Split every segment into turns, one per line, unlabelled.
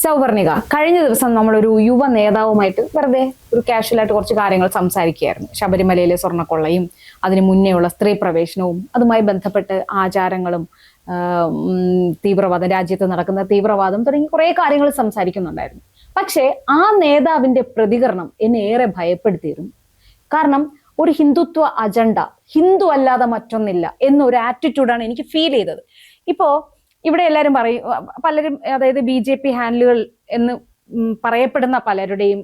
സൗവർണിക, കഴിഞ്ഞ ദിവസം നമ്മളൊരു യുവ നേതാവുമായിട്ട് വെറുതെ ഒരു കാഷ്വലായിട്ട് കുറച്ച് കാര്യങ്ങൾ സംസാരിക്കുകയായിരുന്നു. ശബരിമലയിലെ സ്വർണ്ണക്കൊള്ളയും അതിന് മുന്നേയുള്ള സ്ത്രീ പ്രവേശനവും അതുമായി ബന്ധപ്പെട്ട് ആചാരങ്ങളും തീവ്രവാദം, രാജ്യത്ത് നടക്കുന്ന തീവ്രവാദം തുടങ്ങി കുറെ കാര്യങ്ങൾ സംസാരിക്കുന്നുണ്ടായിരുന്നു. പക്ഷേ ആ നേതാവിന്റെ പ്രതികരണം എന്നെ ഏറെ ഭയപ്പെടുത്തിയിരുന്നു. കാരണം ഒരു ഹിന്ദുത്വ അജണ്ട, ഹിന്ദു അല്ലാതെ മറ്റൊന്നില്ല എന്നൊരു ആറ്റിറ്റ്യൂഡാണ് എനിക്ക് ഫീൽ ചെയ്തത്. ഇപ്പോ ഇവിടെ എല്ലാവരും പറയും, പലരും അതായത് BJP ഹാൻഡിലുകൾ എന്ന് പറയപ്പെടുന്ന പലരുടെയും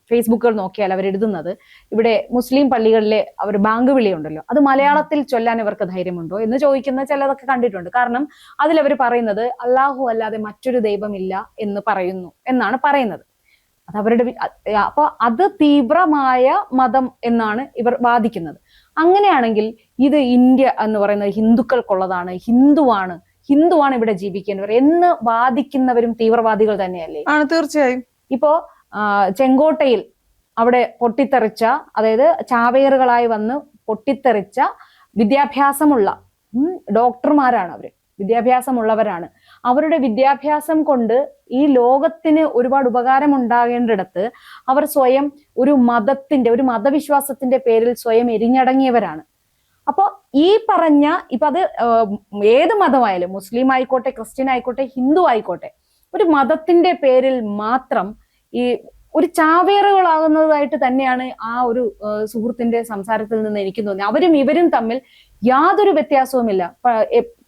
ഫേസ്ബുക്കുകൾ നോക്കിയാൽ അവരെഴുതുന്നത് ഇവിടെ മുസ്ലിം പള്ളികളിലെ അവർ ബാങ്ക് വിളിയുണ്ടല്ലോ, അത് മലയാളത്തിൽ ചൊല്ലാൻ ഇവർക്ക് ധൈര്യമുണ്ടോ എന്ന് ചോദിക്കുന്ന ചിലതൊക്കെ കണ്ടിട്ടുണ്ട്. കാരണം അതിലവർ പറയുന്നത് അല്ലാഹു അല്ലാതെ മറ്റൊരു ദൈവമില്ല എന്ന് പറയുന്നു എന്നാണ് പറയുന്നത്. അത് അവരുടെ അപ്പൊ അത് തീവ്രമായ മതം എന്നാണ് ഇവർ വാദിക്കുന്നത്. അങ്ങനെയാണെങ്കിൽ ഇത് ഇന്ത്യ എന്ന് പറയുന്നത് ഹിന്ദുക്കൾക്കുള്ളതാണ്, ഹിന്ദുവാണ് ഇവിടെ ജീവിക്കേണ്ടവർ എന്ന് വാദിക്കുന്നവരും തീവ്രവാദികൾ തന്നെയല്ലേ?
ആണ്, തീർച്ചയായും.
ഇപ്പോ ചെങ്കോട്ടയിൽ അവിടെ പൊട്ടിത്തെറിച്ച, അതായത് ചാവേറുകളായി വന്ന് പൊട്ടിത്തെറിച്ച വിദ്യാഭ്യാസമുള്ള ഡോക്ടർമാരാണ് അവര്, വിദ്യാഭ്യാസമുള്ളവരാണ്. അവരുടെ വിദ്യാഭ്യാസം കൊണ്ട് ഈ ലോകത്തിന് ഒരുപാട് ഉപകാരം ഉണ്ടാകേണ്ടിടത്ത് അവർ സ്വയം ഒരു മതവിശ്വാസത്തിന്റെ പേരിൽ സ്വയം എരിഞ്ഞടങ്ങിയവരാണ്. അപ്പൊ ഈ പറഞ്ഞ ഇപ്പൊ അത് ഏത് മതമായാലും, മുസ്ലിം ആയിക്കോട്ടെ, ക്രിസ്ത്യൻ ആയിക്കോട്ടെ, ഹിന്ദു ആയിക്കോട്ടെ, ഒരു മതത്തിന്റെ പേരിൽ മാത്രം ഈ ഒരു ചാവേറുകളാകുന്നതായിട്ട് തന്നെയാണ് ആ ഒരു സുഹൃത്തിന്റെ സംസാരത്തിൽ നിന്ന് എനിക്ക് തോന്നി. അവരും ഇവരും തമ്മിൽ യാതൊരു വ്യത്യാസവുമില്ല.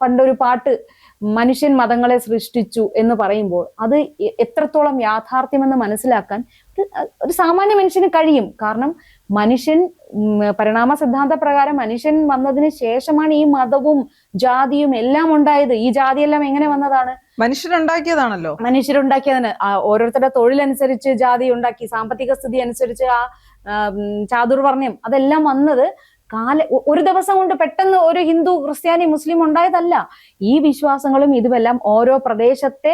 പണ്ടൊരു പാട്ട് മനുഷ്യൻ മതങ്ങളെ സൃഷ്ടിച്ചു എന്ന് പറയുമ്പോൾ അത് എത്രത്തോളം യാഥാർത്ഥ്യമെന്ന് മനസ്സിലാക്കാൻ ഒരു സാമാന്യ മനുഷ്യന് കഴിയും. കാരണം മനുഷ്യൻ പരിണാമ സിദ്ധാന്ത പ്രകാരം മനുഷ്യൻ വന്നതിന് ശേഷമാണ് ഈ മതവും ജാതിയും എല്ലാം ഉണ്ടായത്. ഈ ജാതിയെല്ലാം എങ്ങനെ വന്നതാണ്?
മനുഷ്യരുണ്ടാക്കിയതാണല്ലോ.
മനുഷ്യരുണ്ടാക്കിയതാണ്. ഓരോരുത്തരുടെ തൊഴിലനുസരിച്ച് ജാതി ഉണ്ടാക്കി, സാമ്പത്തിക സ്ഥിതി അനുസരിച്ച് ആ ചാതുർവർണ്ണ്യം അതെല്ലാം വന്നത് ഒരു ദിവസം കൊണ്ട് പെട്ടെന്ന് ഒരു ഹിന്ദു, ക്രിസ്ത്യാനി, മുസ്ലിം ഉണ്ടായതല്ല. ഈ വിശ്വാസങ്ങളും ഇതുമെല്ലാം ഓരോ പ്രദേശത്തെ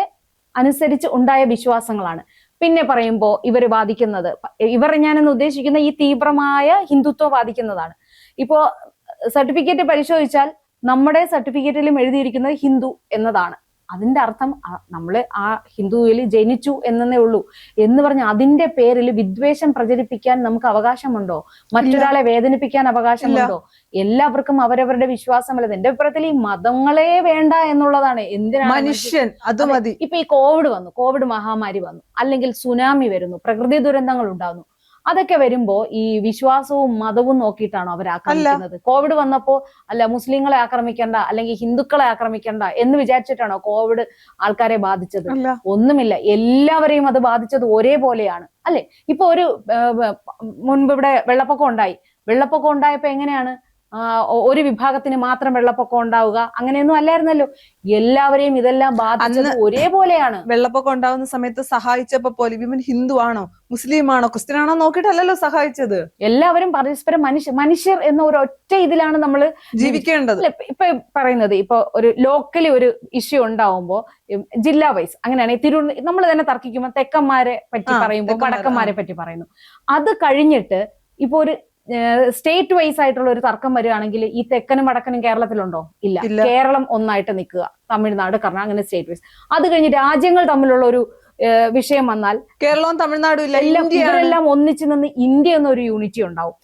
അനുസരിച്ച് ഉണ്ടായ വിശ്വാസങ്ങളാണ്. പിന്നെ പറയുമ്പോ ഇവർ വാദിക്കുന്നത്, ഞാനെന്ന് ഉദ്ദേശിക്കുന്ന ഈ തീവ്രമായ ഹിന്ദുത്വം വാദിക്കുന്നതാണ്. ഇപ്പോ സർട്ടിഫിക്കറ്റ് പരിശോധിച്ചാൽ നമ്മുടെ സർട്ടിഫിക്കറ്റിലും എഴുതിയിരിക്കുന്നത് ഹിന്ദു എന്നതാണ്. അതിന്റെ അർത്ഥം നമ്മള് ആ ഹിന്ദുവിൽ ജനിച്ചു എന്നേ ഉള്ളൂ എന്ന് പറഞ്ഞ് അതിന്റെ പേരിൽ വിദ്വേഷം പ്രചരിപ്പിക്കാൻ നമുക്ക് അവകാശമുണ്ടോ? മറ്റൊരാളെ വേദനിപ്പിക്കാൻ അവകാശമുണ്ടോ? എല്ലാവർക്കും അവരവരുടെ വിശ്വാസമല്ലത്. എന്റെ അഭിപ്രായത്തിൽ ഈ മതങ്ങളെ വേണ്ട എന്നുള്ളതാണ്. എന്തിനാണ്
മനുഷ്യൻ അത് മതി.
ഇപ്പൊ ഈ കോവിഡ് മഹാമാരി വന്നു, അല്ലെങ്കിൽ സുനാമി വരുന്നു, പ്രകൃതി ദുരന്തങ്ങൾ ഉണ്ടാകുന്നു. അതൊക്കെ വരുമ്പോ ഈ വിശ്വാസവും മതവും നോക്കിയിട്ടാണോ അവർ ആക്രമിക്കുന്നത്? കോവിഡ് വന്നപ്പോ അല്ല മുസ്ലിങ്ങളെ ആക്രമിക്കണ്ട അല്ലെങ്കിൽ ഹിന്ദുക്കളെ ആക്രമിക്കണ്ട എന്ന് വിചാരിച്ചിട്ടാണോ കോവിഡ് ആൾക്കാരെ ബാധിച്ചത്? ഒന്നുമില്ല, എല്ലാവരെയും അത് ബാധിച്ചത് ഒരേപോലെയാണ് അല്ലെ? ഇപ്പൊ മുൻപ് ഇവിടെ വെള്ളപ്പൊക്കം ഉണ്ടായപ്പോ എങ്ങനെയാണ് ഒരു വിഭാഗത്തിന് മാത്രം വെള്ളപ്പൊക്കം ഉണ്ടാവുക? അങ്ങനെയൊന്നും അല്ലായിരുന്നല്ലോ. എല്ലാവരെയും ഇതെല്ലാം ബാധിച്ചത് ഒരേപോലെയാണ്.
വെള്ളപ്പൊക്കം ഉണ്ടാവുന്ന സമയത്ത് സഹായിച്ചപ്പോ പോലും ഇവൻ ഹിന്ദു ആണോ, മുസ്ലിം ആണോ, ക്രിസ്ത്യൻ ആണോ നോക്കിയിട്ടല്ലല്ലോ സഹായിച്ചത്.
എല്ലാവരും പരസ്പരം മനുഷ്യർ എന്ന ഒരു ഒറ്റ ഇതിലാണ് നമ്മൾ
ജീവിക്കേണ്ടത്.
ഇപ്പൊ പറയുന്നത്, ഇപ്പൊ ഒരു ലോക്കലി ഒരു ഇഷ്യൂ ഉണ്ടാവുമ്പോ ജില്ലാ വൈസ് അങ്ങനെയാണെങ്കിൽ നമ്മൾ തന്നെ തർക്കിക്കുമ്പോൾ തെക്കന്മാരെ പറ്റി പറയുമ്പോൾ വടക്കന്മാരെ പറ്റി പറയുന്നു. അത് കഴിഞ്ഞിട്ട് ഇപ്പൊ ഒരു സ്റ്റേറ്റ് വൈസ് ആയിട്ടുള്ള ഒരു തർക്കം വരികയാണെങ്കിൽ ഈ തെക്കനും വടക്കനും കേരളത്തിലുണ്ടോ? ഇല്ല. കേരളം ഒന്നായിട്ട് നിൽക്കുക, തമിഴ്നാട്, കർണാടക, അങ്ങനെ സ്റ്റേറ്റ് വൈസ്. അത് കഴിഞ്ഞ് രാജ്യങ്ങൾ തമ്മിലുള്ള ഒരു വിഷയം വന്നാൽ
കേരളവും തമിഴ്നാടും
ഇവരെല്ലാം ഒന്നിച്ചു നിന്ന് ഇന്ത്യ എന്നൊരു യൂണിറ്റി ഉണ്ടാവും.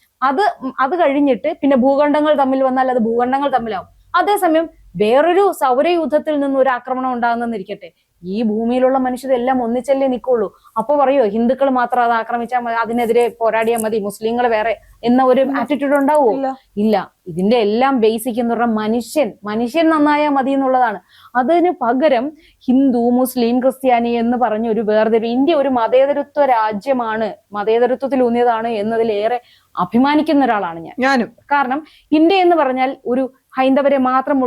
അത് കഴിഞ്ഞിട്ട് പിന്നെ ഭൂഖണ്ഡങ്ങൾ തമ്മിൽ വന്നാൽ അത് ഭൂഖണ്ഡങ്ങൾ തമ്മിലാവും. അതേസമയം വേറൊരു സൗരയൂഥത്തിൽ നിന്ന് ഒരു ആക്രമണം ഉണ്ടാകുന്നെന്നിരിക്കട്ടെ, ഈ ഭൂമിയിലുള്ള മനുഷ്യരെല്ലാം ഒന്നിച്ചല്ലേ നിൽക്കുള്ളൂ. അപ്പൊ പറയോ ഹിന്ദുക്കൾ മാത്രം അത് ആക്രമിച്ചാൽ മതി, അതിനെതിരെ പോരാടിയാൽ മതി, മുസ്ലിങ്ങൾ വേറെ എന്ന ഒരു ആറ്റിറ്റ്യൂഡ് ഉണ്ടാവുമോ? ഇല്ല. ഇതിന്റെ എല്ലാം ബേസിക് എന്ന് പറഞ്ഞാൽ മനുഷ്യൻ നന്നായാൽ മതി എന്നുള്ളതാണ്. അതിന് പകരം ഹിന്ദു, മുസ്ലിം, ക്രിസ്ത്യാനി എന്ന് പറഞ്ഞ ഒരു വേർതിരിവ്. ഇന്ത്യ ഒരു മതേതരത്വ രാജ്യമാണ്, മതേതരത്വത്തിൽ ഊന്നിയതാണ് എന്നതിലേറെ അഭിമാനിക്കുന്ന ഒരാളാണ് ഞാനും. കാരണം ഇന്ത്യ എന്ന് പറഞ്ഞാൽ ഒരു ഹൈന്ദവരെ മാത്രം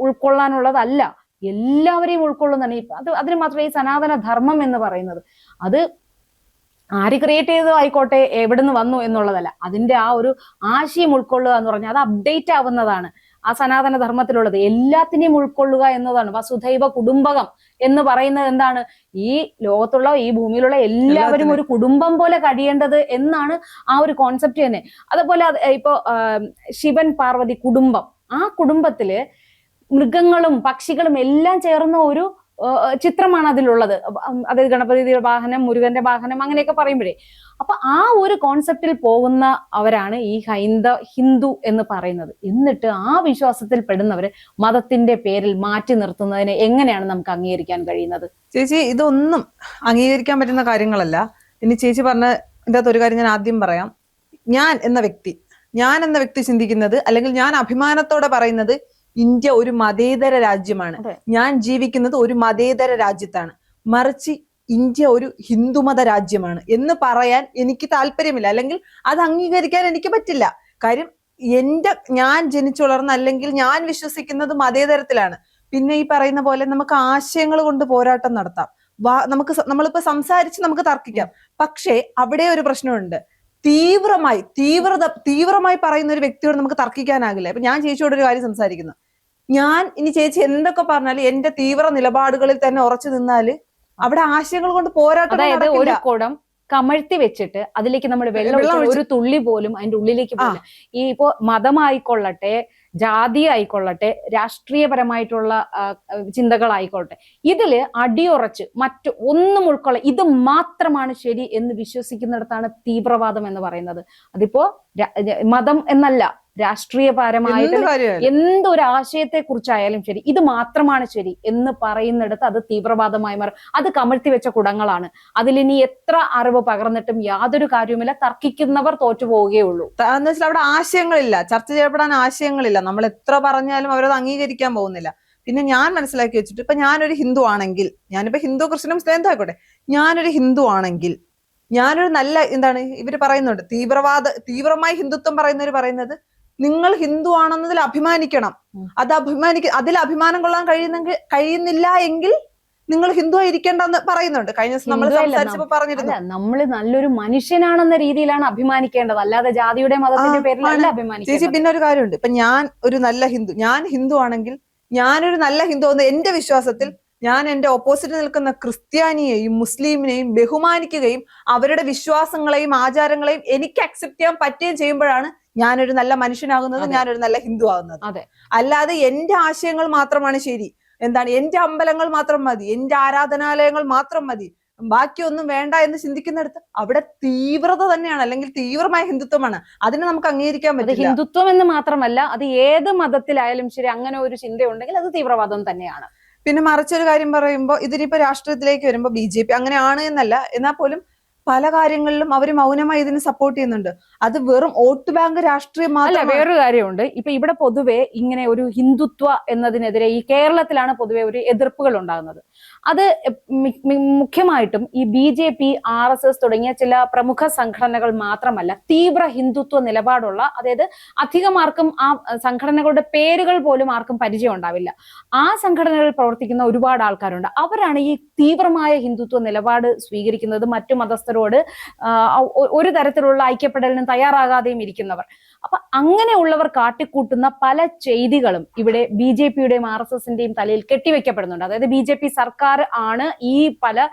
ഉൾക്കൊള്ളാനുള്ളതല്ല, എല്ലാവരെയും ഉൾക്കൊള്ളുന്നതാണ്. അതിന് മാത്രമേ ഈ സനാതന ധർമ്മം എന്ന് പറയുന്നത്. അത് ആര് ക്രിയേറ്റ് ചെയ്തോ ആയിക്കോട്ടെ, എവിടുന്ന് വന്നു എന്നുള്ളതല്ല, അതിന്റെ ആ ഒരു ആശയം ഉൾക്കൊള്ളുക എന്ന് പറഞ്ഞാൽ അത് അപ്ഡേറ്റ് ആവുന്നതാണ്. ആ സനാതന ധർമ്മത്തിലുള്ളത് എല്ലാത്തിനെയും ഉൾക്കൊള്ളുക എന്നതാണ്. വസുധൈവ കുടുംബകം എന്ന് പറയുന്നത് എന്താണ്? ഈ ലോകത്തുള്ള, ഈ ഭൂമിയിലുള്ള എല്ലാവരും ഒരു കുടുംബം പോലെ കഴിയേണ്ടത് എന്നാണ് ആ ഒരു കോൺസെപ്റ്റ് തന്നെ. അതുപോലെ ഇപ്പോ ശിവൻ പാർവതി കുടുംബം, ആ കുടുംബത്തില് മൃഗങ്ങളും പക്ഷികളും എല്ലാം ചേർന്ന ഒരു ചിത്രമാണ് അതിലുള്ളത്. അതായത് ഗണപതിയുടെ വാഹനം, മുരുകന്റെ വാഹനം, അങ്ങനെയൊക്കെ പറയുമ്പോഴേ അപ്പൊ ആ ഒരു കോൺസെപ്റ്റിൽ പോകുന്ന അവരാണ് ഈ ഹിന്ദു എന്ന് പറയുന്നത്. എന്നിട്ട് ആ വിശ്വാസത്തിൽ പെടുന്നവര് മതത്തിന്റെ പേരിൽ മാറ്റി നിർത്തുന്നതിനെ എങ്ങനെയാണ് നമുക്ക് അംഗീകരിക്കാൻ കഴിയുന്നത്?
ചേച്ചി, ഇതൊന്നും അംഗീകരിക്കാൻ പറ്റുന്ന കാര്യങ്ങളല്ല. ഇനി ചേച്ചി പറഞ്ഞ ഇതിന്റെ അകത്ത് ഒരു കാര്യം ഞാൻ ആദ്യം പറയാം. ഞാൻ എന്ന വ്യക്തി ചിന്തിക്കുന്നത്, അല്ലെങ്കിൽ ഞാൻ അഭിമാനത്തോടെ പറയുന്നത്, ഇന്ത്യ ഒരു മതേതര രാജ്യമാണ്. ഞാൻ ജീവിക്കുന്നത് ഒരു മതേതര രാജ്യത്താണ്. മറിച്ച് ഇന്ത്യ ഒരു ഹിന്ദുമത രാജ്യമാണ് എന്ന് പറയാൻ എനിക്ക് താല്പര്യമില്ല, അല്ലെങ്കിൽ അത് അംഗീകരിക്കാൻ എനിക്ക് പറ്റില്ല. കാര്യം ഞാൻ ജനിച്ചു വളർന്ന, അല്ലെങ്കിൽ ഞാൻ വിശ്വസിക്കുന്നത് മതേതരത്തിലാണ്. പിന്നെ ഈ പറയുന്ന പോലെ നമുക്ക് ആശയങ്ങൾ കൊണ്ട് പോരാട്ടം നടത്താം, നമ്മളിപ്പോ സംസാരിച്ച് നമുക്ക് തർക്കിക്കാം. പക്ഷേ അവിടെ ഒരു പ്രശ്നമുണ്ട്. തീവ്രമായി പറയുന്ന ഒരു വ്യക്തിയോട് നമുക്ക് തർക്കിക്കാനാകില്ല. ഇപ്പൊ ഞാൻ ചേച്ചിയോട് ഒരു കാര്യം സംസാരിക്കുന്നു, ഇനി ചേച്ചി എന്തൊക്കെ പറഞ്ഞാലും എന്റെ തീവ്ര നിലപാടുകളിൽ തന്നെ ഉറച്ചു നിന്നാല് അവിടെ ആശയങ്ങൾ കൊണ്ട് പോരാട്ടം,
അതായത് ഒരു കുടം കമഴ്ത്തി വെച്ചിട്ട് അതിലേക്ക് നമ്മൾ വെള്ളം ഒരു തുള്ളി പോലും അതിന്റെ ഉള്ളിലേക്ക് പോകില്ല. ഈ ഇപ്പോ മതമായിക്കൊള്ളട്ടെ, ജാതി ആയിക്കൊള്ളട്ടെ, രാഷ്ട്രീയപരമായിട്ടുള്ള ചിന്തകളായിക്കൊള്ളട്ടെ, ഇതില് അടിയുറച്ച് മറ്റു ഒന്നും ഉൾക്കൊള്ള ഇത് മാത്രമാണ് ശരി എന്ന് വിശ്വസിക്കുന്നിടത്താണ് തീവ്രവാദം എന്ന് പറയുന്നത്. അതിപ്പോ മതം എന്നല്ല, രാഷ്ട്രീയപരമായിട്ട് എന്തൊരു ആശയത്തെ കുറിച്ചായാലും ശരി, ഇത് മാത്രമാണ് ശരി എന്ന് പറയുന്നിടത്ത് അത് തീവ്രവാദമായി മാറും. അത് കമഴ്ത്തി വെച്ച കുടങ്ങളാണ്. അതിലിനി എത്ര അറിവ് പകർന്നിട്ടും യാതൊരു കാര്യവുമില്ല, തർക്കിക്കുന്നവർ തോറ്റുപോവുകയുള്ളൂ.
എന്ന് വെച്ചാൽ അവിടെ ആശയങ്ങളില്ല, ചർച്ച ചെയ്യപ്പെടാൻ ആശയങ്ങളില്ല. നമ്മൾ എത്ര പറഞ്ഞാലും അവരത് അംഗീകരിക്കാൻ പോകുന്നില്ല. പിന്നെ ഞാൻ മനസ്സിലാക്കി വെച്ചിട്ട്, ഇപ്പൊ ഞാനൊരു ഹിന്ദു ആണെങ്കിൽ, ഞാനിപ്പോ ഹിന്ദു ക്രിസ്ത്യനും മുസ്ലിം ആയിക്കോട്ടെ, ഞാനൊരു ഹിന്ദു ആണെങ്കിൽ, ഞാനൊരു നല്ല ഇവര് പറയുന്നുണ്ട്, തീവ്രമായി ഹിന്ദുത്വം പറയുന്നത് നിങ്ങൾ ഹിന്ദു ആണെന്നതിൽ അഭിമാനിക്കണം. അതിൽ അഭിമാനം കൊള്ളാൻ കഴിയുന്നില്ല എങ്കിൽ നിങ്ങൾ ഹിന്ദു ആയിരിക്കേണ്ടെന്ന് പറയുന്നുണ്ട്. കഴിഞ്ഞ ദിവസം നമ്മൾ സംസാരിച്ചപ്പോ പറഞ്ഞിരുന്നു,
നമ്മൾ നല്ലൊരു മനുഷ്യനാണെന്ന രീതിയിലാണ് അഭിമാനിക്കേണ്ടത്, അല്ലാതെ ജാതിയുടെ മതത്തിന്റെ പേരിലല്ല അഭിമാനിക്കേണ്ടത്.
ചേച്ചി, പിന്നെ ഒരു കാര്യമുണ്ട്. ഇപ്പൊ ഞാൻ ഹിന്ദു ആണെങ്കിൽ, ഞാനൊരു നല്ല ഹിന്ദു എന്ന് എന്റെ വിശ്വാസത്തിൽ ഞാൻ എന്റെ ഓപ്പോസിറ്റ് നിൽക്കുന്ന ക്രിസ്ത്യാനിയെയും മുസ്ലിമിനെയും ബഹുമാനിക്കുകയും അവരുടെ വിശ്വാസങ്ങളെയും ആചാരങ്ങളെയും എനിക്ക് അക്സെപ്റ്റ് ചെയ്യാൻ പറ്റുകയും ചെയ്യുമ്പോഴാണ് ഞാനൊരു നല്ല മനുഷ്യനാകുന്നത്, ഞാനൊരു നല്ല ഹിന്ദു ആകുന്നത്. അല്ലാതെ എന്റെ ആശയങ്ങൾ മാത്രമാണ് ശരി, എന്റെ അമ്പലങ്ങൾ മാത്രം മതി, എന്റെ ആരാധനാലയങ്ങൾ മാത്രം മതി, ബാക്കിയൊന്നും വേണ്ട എന്ന് ചിന്തിക്കുന്നിടത്ത് അവിടെ തീവ്രത തന്നെയാണ്, അല്ലെങ്കിൽ തീവ്രമായ ഹിന്ദുത്വമാണ്. അതിനെ നമുക്ക് അംഗീകരിക്കാൻ പറ്റില്ല.
ഹിന്ദുത്വം എന്ന് മാത്രമല്ല, അത് ഏത് മതത്തിലായാലും ശരി, അങ്ങനെ ഒരു ചിന്തയുണ്ടെങ്കിൽ അത് തീവ്രവാദം തന്നെയാണ്.
പിന്നെ മറിച്ചൊരു കാര്യം പറയുമ്പോൾ, ഇതിനിപ്പോ രാഷ്ട്രീയത്തിലേക്ക് വരുമ്പോൾ BJP അങ്ങനെയാണ് എന്നല്ല, എന്നാൽ പോലും പല കാര്യങ്ങളിലും അവർ മൗനമായി ഇതിനെ സപ്പോർട്ട് ചെയ്യുന്നുണ്ട്. അത് വെറും വോട്ട് ബാങ്ക് രാഷ്ട്രീയം മാത്രമല്ല.
വേറൊരു കാര്യമുണ്ട്. ഇപ്പൊ ഇവിടെ പൊതുവെ ഇങ്ങനെ ഒരു ഹിന്ദുത്വ എന്നതിനെതിരെ ഈ കേരളത്തിലാണ് പൊതുവെ ഒരു എതിർപ്പുകൾ ഉണ്ടാകുന്നത്. അത് മുഖ്യമായിട്ടും ഈ BJP, RSS തുടങ്ങിയ ചില പ്രമുഖ സംഘടനകൾ മാത്രമല്ല, തീവ്ര ഹിന്ദുത്വ നിലപാടുള്ള, അതായത് അധികമാർക്കും ആ സംഘടനകളുടെ പേരുകൾ പോലും ആർക്കും പരിചയം ഉണ്ടാവില്ല, ആ സംഘടനകളിൽ പ്രവർത്തിക്കുന്ന ഒരുപാട് ആൾക്കാരുണ്ട്. അവരാണ് ഈ തീവ്രമായ ഹിന്ദുത്വ നിലപാട് സ്വീകരിക്കുന്നത്, മറ്റു മതസ്ഥരോട് ഒരു തരത്തിലുള്ള ഐക്യപ്പെടലിനും തയ്യാറാകാതെയും ഇരിക്കുന്നവർ. അപ്പൊ അങ്ങനെയുള്ളവർ കാട്ടിക്കൂട്ടുന്ന പല ചെയ്തികളും ഇവിടെ BJPയുടെയും RSSന്റെയും തലയിൽ കെട്ടിവെക്കപ്പെടുന്നുണ്ട്. അതായത് BJP സർക്കാർ ആണ് ഈ പല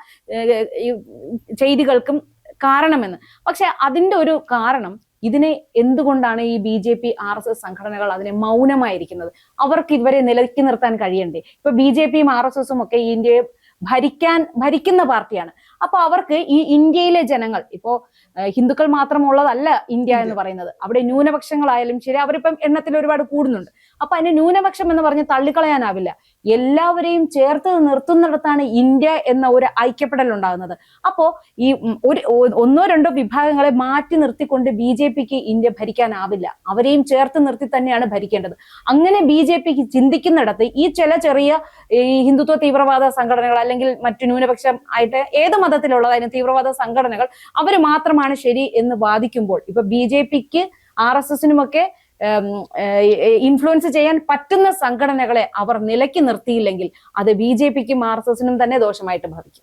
ചെയ്തികൾക്കും കാരണമെന്ന്. പക്ഷെ അതിന്റെ ഒരു കാരണം, ഇതിനെ എന്തുകൊണ്ടാണ് ഈ BJP, RSS സംഘടനകൾ അതിനെ മൗനമായിരിക്കുന്നത്? അവർക്ക് ഇവരെ നിലയ്ക്ക് നിർത്താൻ കഴിയണ്ടേ? ഇപ്പൊ BJPയും RSSും ഒക്കെ ഈ ഇന്ത്യയെ ഭരിക്കുന്ന പാർട്ടിയാണ്. അപ്പൊ അവർക്ക് ഈ ഇന്ത്യയിലെ ജനങ്ങൾ, ഇപ്പോ ഹിന്ദുക്കൾ മാത്രമുള്ളതല്ല ഇന്ത്യ എന്ന് പറയുന്നത്, അവിടെ ന്യൂനപക്ഷങ്ങളായാലും ശരി, അവരിപ്പം എണ്ണത്തിൽ ഒരുപാട് കൂടുന്നുണ്ട്. അപ്പൊ അതിന് ന്യൂനപക്ഷം എന്ന് പറഞ്ഞ് തള്ളിക്കളയാനാവില്ല. എല്ലാവരെയും ചേർത്ത് നിർത്തുന്നിടത്താണ് ഇന്ത്യ എന്ന ഒരു ഐക്യപ്പെടൽ ഉണ്ടാകുന്നത്. അപ്പോ ഈ ഒന്നോ രണ്ടോ വിഭാഗങ്ങളെ മാറ്റി നിർത്തിക്കൊണ്ട് BJPക്ക് ഇന്ത്യ ഭരിക്കാനാവില്ല. അവരെയും ചേർത്ത് നിർത്തി തന്നെയാണ് ഭരിക്കേണ്ടത്. അങ്ങനെ BJPക്ക് ചിന്തിക്കുന്നിടത്ത് ഈ ചെറിയ ഈ ഹിന്ദുത്വ തീവ്രവാദ സംഘടനകൾ, അല്ലെങ്കിൽ മറ്റു ന്യൂനപക്ഷം ആയിട്ട് ഏത് മതത്തിലുള്ളതായാലും തീവ്രവാദ സംഘടനകൾ അവർ മാത്രമാണ് ശരി എന്ന് വാദിക്കുമ്പോൾ, ഇപ്പൊ BJPക്ക് RSSനുമൊക്കെ ഇൻഫ്ലുവൻസ് ചെയ്യാൻ പറ്റുന്ന സംഘടനകളെ അവർ നിലയ്ക്ക് നിർത്തിയില്ലെങ്കിൽ അത് BJPക്കും RSSനും തന്നെ ദോഷമായിട്ട് ഭവിക്കും.